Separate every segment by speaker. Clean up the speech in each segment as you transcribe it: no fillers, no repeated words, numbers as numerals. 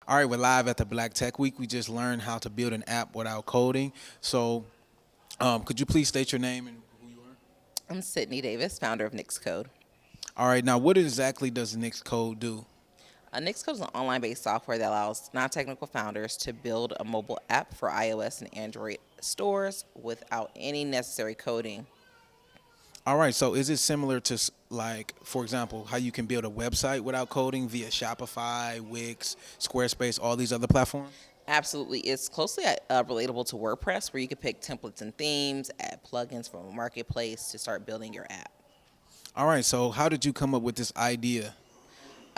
Speaker 1: All right, we're live at the Black Tech Week. We just learned how to build an app without coding. So, could you please state your name and who you are?
Speaker 2: I'm Sydney Davis, founder of NixCode.
Speaker 1: All right, now what exactly does NixCode do?
Speaker 2: NixCode is an online-based software that allows non-technical founders to build a mobile app for iOS and Android stores without any necessary coding.
Speaker 1: All right, so is it similar to, like, for example, how you can build a website without coding via Shopify, Wix, Squarespace, all these other platforms?
Speaker 2: Absolutely. It's closely relatable to WordPress, where you can pick templates and themes, add plugins from a marketplace to start building your app.
Speaker 1: All right, so how did you come up with this idea?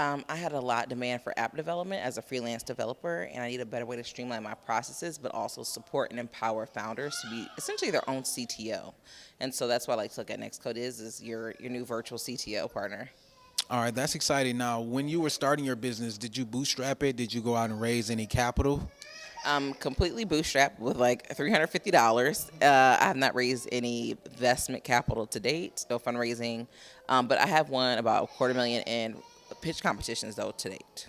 Speaker 2: I had a lot of demand for app development as a freelance developer, and I need a better way to streamline my processes, but also support and empower founders to be essentially their own CTO. And so that's why I like to look at NextCode is your new virtual CTO partner.
Speaker 1: All right, that's exciting. Now, when you were starting your business, did you bootstrap it? Did you go out and raise any capital?
Speaker 2: Completely bootstrapped with like $350. I have not raised any investment capital to date, no fundraising, but I have won about a quarter million in pitch competitions though to date.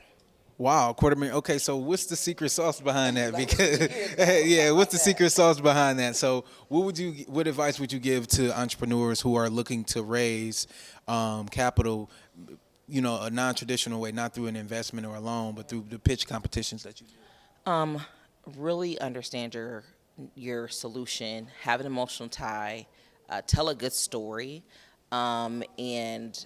Speaker 1: Wow, quarter million. Okay, so what's the secret sauce behind that?
Speaker 2: Like,
Speaker 1: Because yeah, what's the secret sauce behind that? So, what advice would you give to entrepreneurs who are looking to raise capital? A non-traditional way, not through an investment or a loan, but through the pitch competitions that you do.
Speaker 2: Really understand your solution, have an emotional tie, tell a good story, and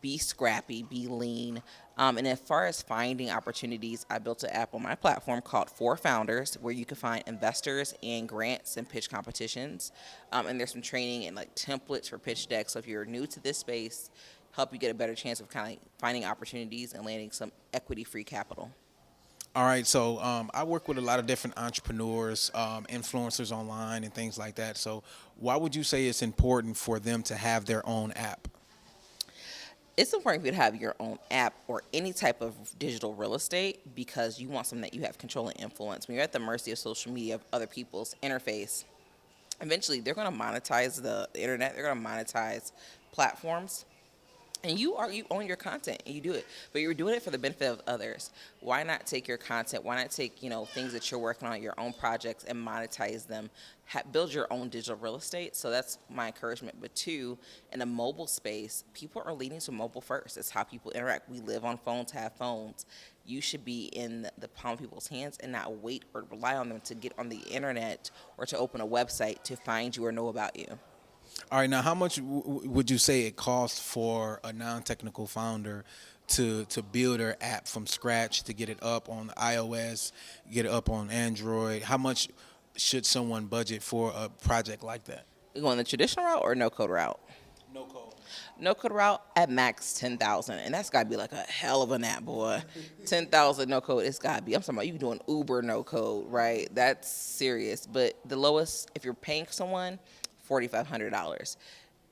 Speaker 2: be scrappy, be lean. And as far as finding opportunities, I built an app on my platform called For Founders, where you can find investors and grants and pitch competitions. And there's some training and like templates for pitch decks. So if you're new to this space, help you get a better chance of kind of finding opportunities and landing some equity-free capital.
Speaker 1: All right, so I work with a lot of different entrepreneurs, influencers online, and things like that. So, why would you say it's important for them to have their own app?
Speaker 2: It's important for you to have your own app or any type of digital real estate because you want something that you have control and influence. When you're at the mercy of social media, of other people's interface, eventually they're going to monetize the internet. They're going to monetize platforms. And you own your content and you do it, but you're doing it for the benefit of others. Why not take your content? Why not take things that you're working on, your own projects, and monetize them? Build your own digital real estate. So that's my encouragement. But two, in the mobile space, people are leaning to mobile first. It's how people interact. We live on phones, have phones. You should be in the palm of people's hands and not wait or rely on them to get on the internet or to open a website to find you or know about you.
Speaker 1: All right, now how much would you say it costs for a non-technical founder to build their app from scratch, to get it up on iOS, get it up on Android? How much should someone budget for a project like that?
Speaker 2: You going the traditional route or no code route?
Speaker 1: No code.
Speaker 2: No code route at max 10,000, and that's gotta be like a hell of an app, boy. 10,000 no code, it's gotta be. I'm talking about you doing Uber no code, right? That's serious. But the lowest, if you're paying someone, $4,500.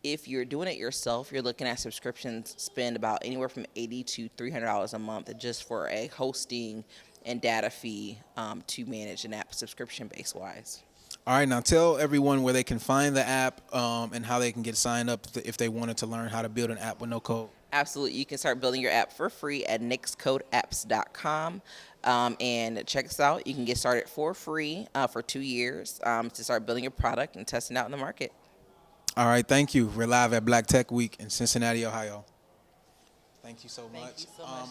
Speaker 2: If you're doing it yourself, you're looking at subscriptions spend about anywhere from $80 to $300 a month just for a hosting and data fee to manage an app subscription base wise.
Speaker 1: All right, now tell everyone where they can find the app and how they can get signed up if they wanted to learn how to build an app with no code.
Speaker 2: Absolutely. You can start building your app for free at nixcodeapps.com. And check us out. You can get started for free for 2 years to start building your product and testing out in the market.
Speaker 1: All right, thank you. We're live at Black Tech Week in Cincinnati, Ohio. Thank you so much.
Speaker 2: Thank you so much.